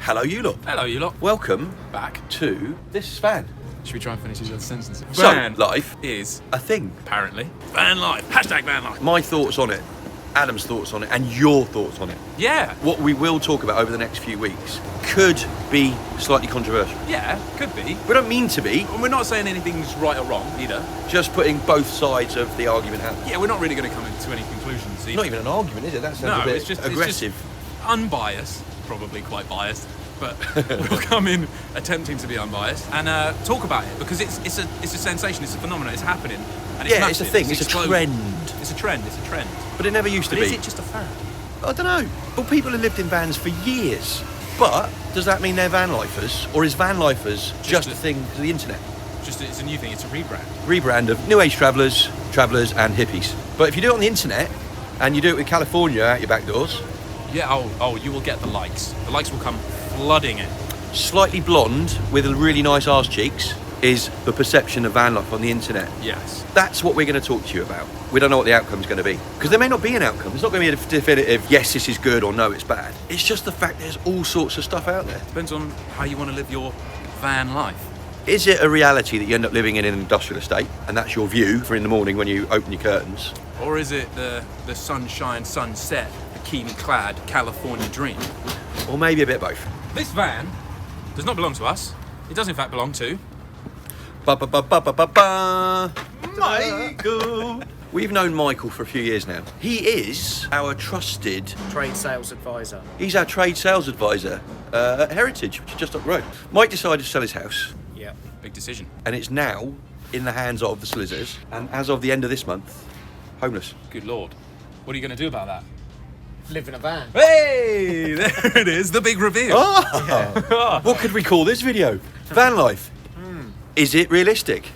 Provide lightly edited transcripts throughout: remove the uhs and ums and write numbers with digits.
Hello, you lot. Hello, you lot. Welcome Back. to this van. Should we try and finish each other's sentences? So, life is a thing. apparently Vanlife. Hashtag Vanlife. My thoughts on it, Adam's thoughts on it, and your thoughts on it. Yeah. What we will talk about over the next few weeks could be slightly controversial. Yeah, could be. We don't mean to be, And we're not saying anything's right or wrong either. just putting both sides of the argument out. Yeah, we're not really going to come into any conclusions either. Not even an argument, is it? That sounds a bit it's just aggressive. unbiased, probably quite biased, but we'll come in attempting to be unbiased and talk about it because it's a sensation, it's a phenomenon, it's happening, and it's Yeah, massive, it's a thing, it's a exploding. trend. It's a trend. But it never used to But be. is it just a fad? I don't know. Well, people have lived in vans for years. But does that mean they're van lifers? Or is van lifers just a thing to the internet? It's a new thing. It's a rebrand. Rebrand of new age travellers and hippies. But if you do it on the internet and you do it with California out your back doors, Yeah. Oh, you will get the likes. The likes will come flooding in. slightly blonde with really nice arse cheeks is the perception of van life on the internet. Yes. That's what we're going to talk to you about. We don't know what the outcome's going to be. Because there may not be an outcome. There's not going to be a definitive, yes, this is good, or no, it's bad. It's just the fact there's all sorts of stuff out there. Depends on how you want to live your van life. Is it a reality that you end up living in an industrial estate, and that's your view for in the morning when you open your curtains? Or is it the sunshine, sunset, bikini-clad California dream? Or maybe a bit of both. This van does not belong to us. It does in fact belong to Michael. We've known Michael for a few years now. He is our trusted... Trade sales advisor. He's our trade sales advisor at Heritage, which is just up the road. Mike decided to sell his house, Yeah. big decision. and it's now in the hands of the solicitors, and as of the end of this month, homeless. Good Lord. What are you going to do about that? Live in a van. Hey, there it is, the big reveal. What could we call this video? Van life. Is it realistic?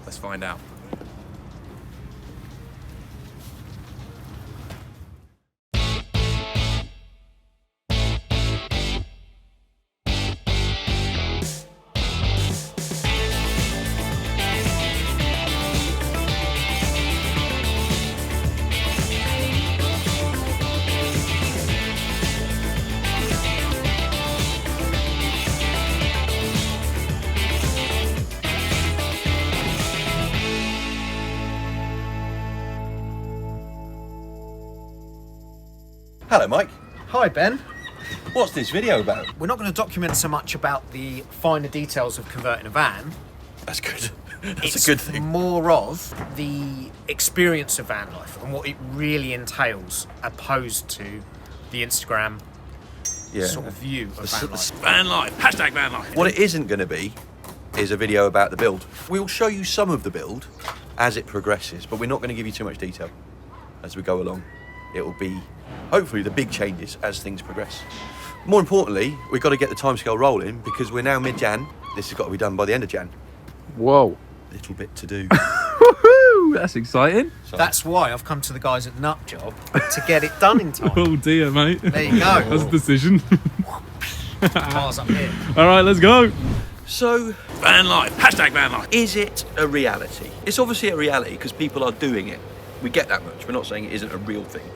Let's find out. Hello, Mike. Hi, Ben. What's this video about? We're not going to document so much about the finer details of converting a van. That's good. That's It's a good thing. more of the experience of van life and what it really entails, opposed to the Instagram sort of view of van life. Van life. Hashtag van life. What it isn't going to be is a video about the build. We'll show you some of the build as it progresses, but we're not going to give you too much detail as we go along. It will be, hopefully, the big changes as things progress. More importantly, we've got to get the timescale rolling because we're now mid-Jan. This has got to be done by the end of Jan. Whoa. Little bit to do. Woohoo! That's exciting. So, That's why I've come to the guys at Nutjob to get it done in time. Oh dear, mate. There you go. That's a decision. Cars up here. All right, let's go. so, Van life. Hashtag van life. is it a reality? It's obviously a reality because people are doing it. We get that much. We're not saying it isn't a real thing.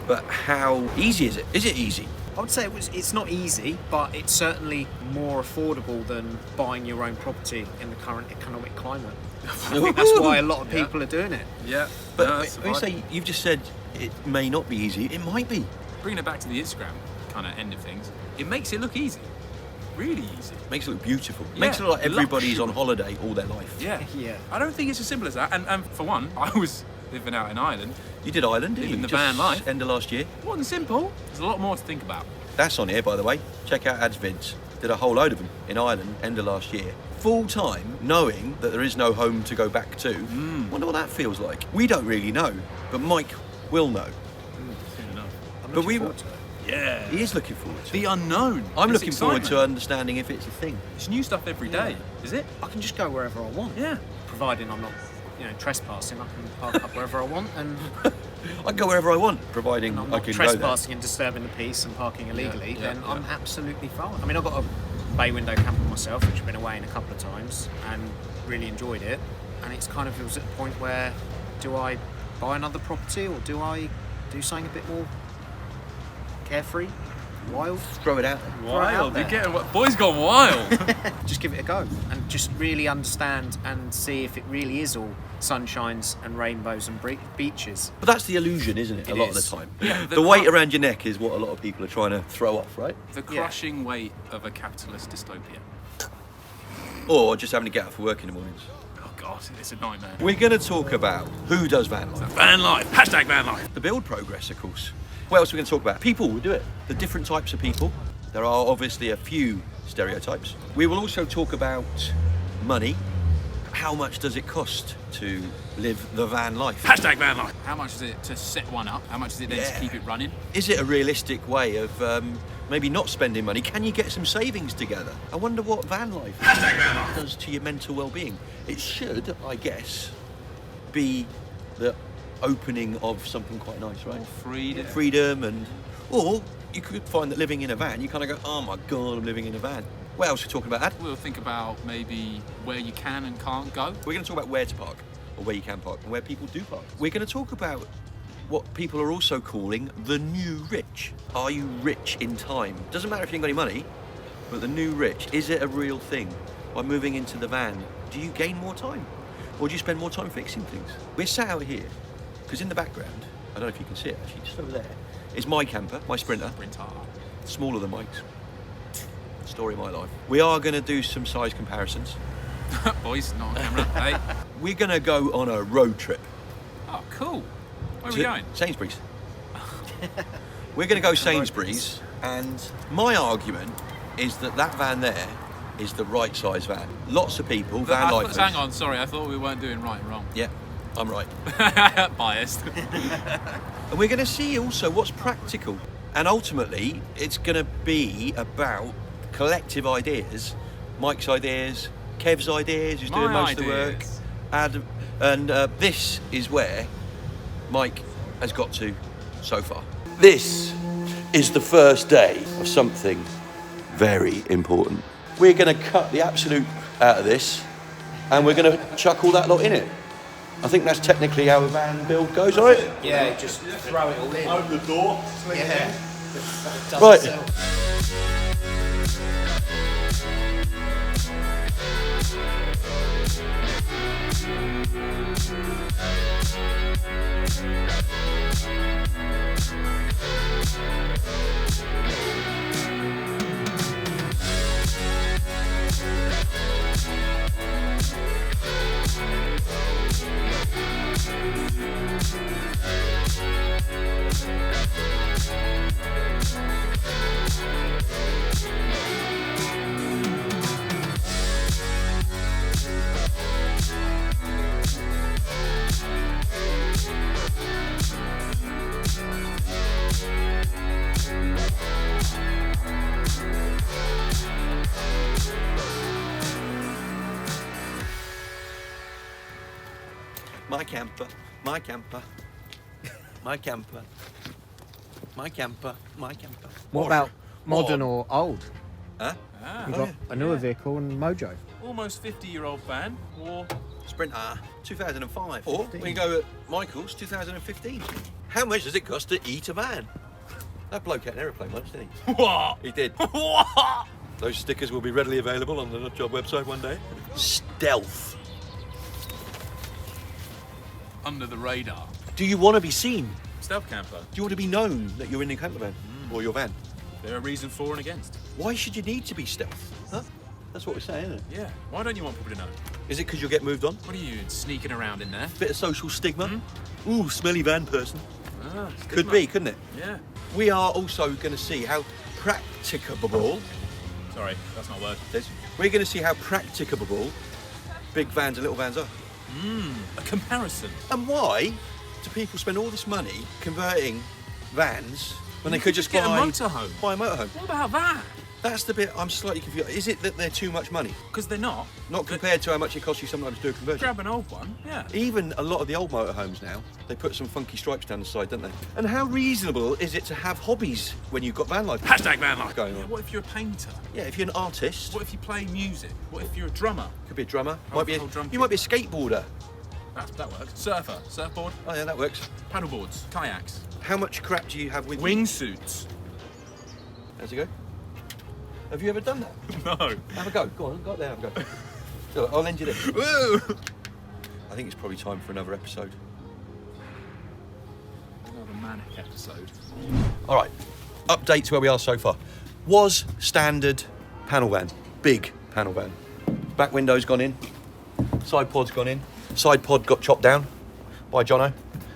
But how easy is it? Is it easy? I would say it's not easy, but it's certainly more affordable than buying your own property in the current economic climate. I think that's why a lot of people are doing it. Yeah. But when you say, you've just said it may not be easy, it might be. Bringing it back to the Instagram kind of end of things, it makes it look easy. Really easy. Makes it look beautiful. Yeah, Makes it look like everybody's luxury. on holiday all their life. Yeah. Yeah. I don't think it's as simple as that. And for one, I was living out in Ireland. You did Ireland, didn't you? Living the Just van life. End of last year. It wasn't simple. There's a lot more to think about. That's on here, by the way. Check out Ad's vids. Did a whole load of them in Ireland, end of last year. Full time, knowing that there is no home to go back to. Wonder what that feels like. We don't really know, but Mike will know. I'm But looking we- forward to it. Yeah. He is looking forward to it. The unknown. I'm It's looking forward to excitement. understanding if it's a thing. It's new stuff every day, is it? I can just go wherever I want. Yeah. Providing I'm not, trespassing. I can park up wherever I want, and I can go wherever I want, providing I'm I not can go there. trespassing and disturbing the peace and parking illegally. yeah, then yeah. I'm absolutely fine. I mean, I've got a bay window camper myself, which I've been away in a couple of times and really enjoyed it. And it was at the point where, do I buy another property or do I do something a bit more carefree? wild. Throw it out there. Throw it out Wild. You're there. getting what? Boys gone wild. Just give it a go and just really understand and see if it really is all sunshines and rainbows and beaches. But that's the illusion, isn't it? It a lot is. of the time. Yeah, the weight around your neck is what a lot of people are trying to throw off, right? The crushing weight of a capitalist dystopia. Or just having to get up for work in the mornings. Oh God, it's a nightmare. We're going to talk about who does van life. Van life. Hashtag van life. The build progress, of course. What else are we going to talk about? People will do it. The different types of people. There are obviously a few stereotypes. We will also talk about money. How much does it cost to live the van life? Hashtag van life. How much is it to set one up? How much is it then to keep it running? Is it a realistic way of maybe not spending money? Can you get some savings together? I wonder what van life does to your mental well-being. It should, I guess, be the opening of something quite nice, right? Freedom. Freedom and... Or you could find that living in a van, you kind of go, oh my God, I'm living in a van. What else are we talking about, Ad? We'll think about maybe where you can and can't go. We're going to talk about where to park, or where you can park, and where people do park. We're going to talk about what people are also calling the new rich. Are you rich in time? Doesn't matter if you ain't got any money, but the new rich, is it a real thing? By moving into the van, do you gain more time? Or do you spend more time fixing things? We're sat out here, because in the background, I don't know if you can see it actually, just over there, is my camper, my Sprinter, smaller than Mike's. Story of my life. We are going to do some size comparisons. Boys, not on camera. Hey. We're going to go on a road trip. Oh, cool. Where are we going? Sainsbury's. We're going to go Sainsbury's, and my argument is that that van there is the right size van. Lots of people, van lifers. Hang on, sorry, I thought we weren't doing right and wrong. Yeah, I'm right. Biased. And we're going to see also what's practical. And ultimately, it's going to be about collective ideas. Mike's ideas, Kev's ideas, who's doing most of the work. Adam, and this is where Mike has got to so far. This is the first day of something very important. We're going to cut the absolute out of this, and we're going to chuck all that lot in it. I think that's technically how a van build goes, all right? Yeah, just throw it all in. Open the door. Yeah. Right. My camper, my camper, my camper, my camper, my camper. What about modern or old? Huh? You've got a newer vehicle and Mojo. Almost 50-year-old van, or Sprinter, 2005. Or we can go at Michael's, 2015. How much does it cost to eat a van? That bloke had an aeroplane once, didn't he? what? He did. What? Those stickers will be readily available on the Nutjob website one day. Stealth. Under the radar. Do you want to be seen? Stealth camper. Do you want to be known that you're in your camper van or your van? There are reasons for and against. Why should you need to be stealth? Huh? That's what we're saying, isn't it? Yeah. Why don't you want people to know? Is it because you'll get moved on? What are you sneaking around in there? Bit of social stigma? Ooh, smelly van person. Ah, Could be, couldn't it? Yeah. We are also going to see how practicable. Sorry, that's not a word. We're going to see how practicable big vans and little vans are. A comparison. And why do people spend all this money converting vans when they You could just get buy a motorhome. Buy a motorhome. What about that? That's the bit I'm slightly confused. Is it that they're too much money? Because they're not. Not compared to how much it costs you sometimes to do a conversion. Grab an old one, yeah. Even a lot of the old motorhomes now, they put some funky stripes down the side, don't they? And how reasonable is it to have hobbies when you've got van life? Hashtag van life. Going Yeah, on. what if you're a painter? Yeah, if you're an artist, What if you play music? What if you're a drummer? could be a drummer, Whole- might be whole drum you might be a skateboarder. That works. Surfer, surfboard, Oh yeah, that works. paddleboards, kayaks, How much crap do you have with you? wingsuits. How's it go? Have you ever done that? No. Have a go. Go on, go up there, have a go. So, I'll lend you this. Woo! I think it's probably time for another episode. Another manic episode. All right, update to where we are so far. Was standard panel van, big panel van. Back window's gone in, side pod's gone in. Side pod got chopped down by Jono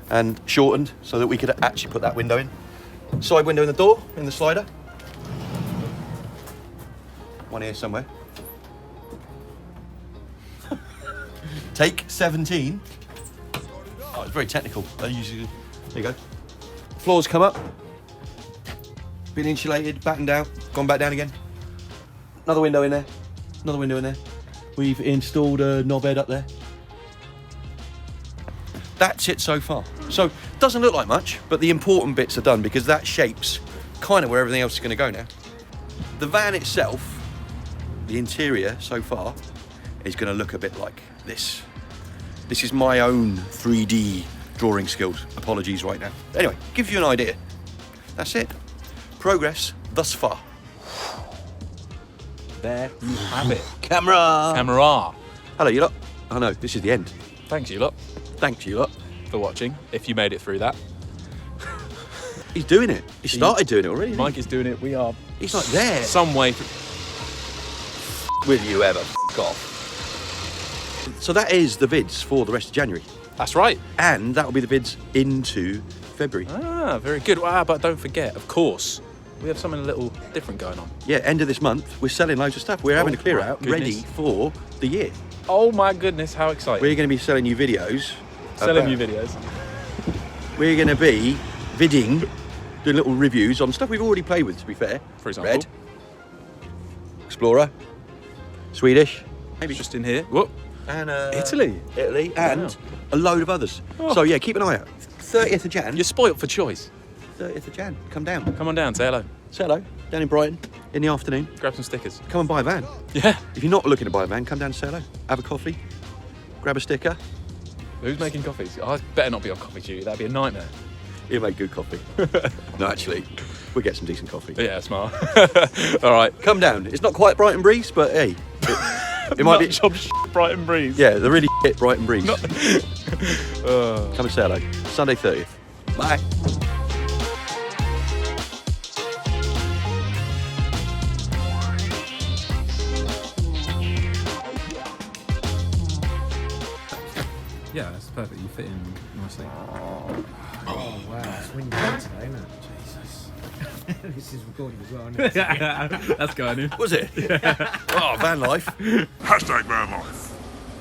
and shortened so that we could actually put that window in. Side window in the door, in the slider. One here somewhere. Take 17. Oh, it's very technical. There you go. Floors come up. Been insulated, battened out, gone back down again. Another window in there. Another window in there. We've installed a knob head up there. That's it so far. So, doesn't look like much, but the important bits are done because that shapes kind of where everything else is going to go now. The van itself, the interior so far, is going to look a bit like this. This is my own 3D drawing skills. Apologies right now. Anyway, give you an idea. That's it. Progress thus far. There you have it. Camera! Camera. Hello, you lot. Oh no, this is the end. Thanks, you lot, Thanks, you lot. for watching. If you made it through that. He's doing it. He started doing it already. hasn't Mike is doing it. We are he? He's not there. some way. Will you ever f*** off? So that is the vids for the rest of January. That's right. And that will be the vids into February. Ah, very good. But don't forget, of course, we have something a little different going on. Yeah, end of this month, we're selling loads of stuff. We're having to clear my out, goodness. ready for the year. Oh my goodness, how exciting. We're going to be selling you videos. Selling you videos. We're going to be vidding, doing little reviews on stuff we've already played with, to be fair. For example? Red, Explorer, Swedish, maybe Just in here. Whoop. and Italy. and Wow. a load of others. Oh. So yeah, keep an eye out. 30th of Jan. You're spoilt for choice. 30th of Jan. Come down. Come on down, say hello. Say hello. Down in Brighton in the afternoon. Grab some stickers. Come and buy a van. Yeah. If you're not looking to buy a van, come down and say hello. Have a coffee. Grab a sticker. Who's making coffees? I better not be on coffee duty. That'd be a nightmare. He'll make good coffee. No, actually, we'll get some decent coffee. Yeah, smart. All right. Come down. It's not quite Brighton Breeze, but hey, it might be. Nutjob Brighton Breeze. Yeah, the really shit Brighton Breeze. Uh. Come and say hello. Sunday 30th. Bye. Yeah, that's perfect. You fit in nicely. Oh wow, it's windy today, isn't it? Jesus. This is recording as well, isn't it? That's going in. Was it? Oh, Vanlife. #Vanlife.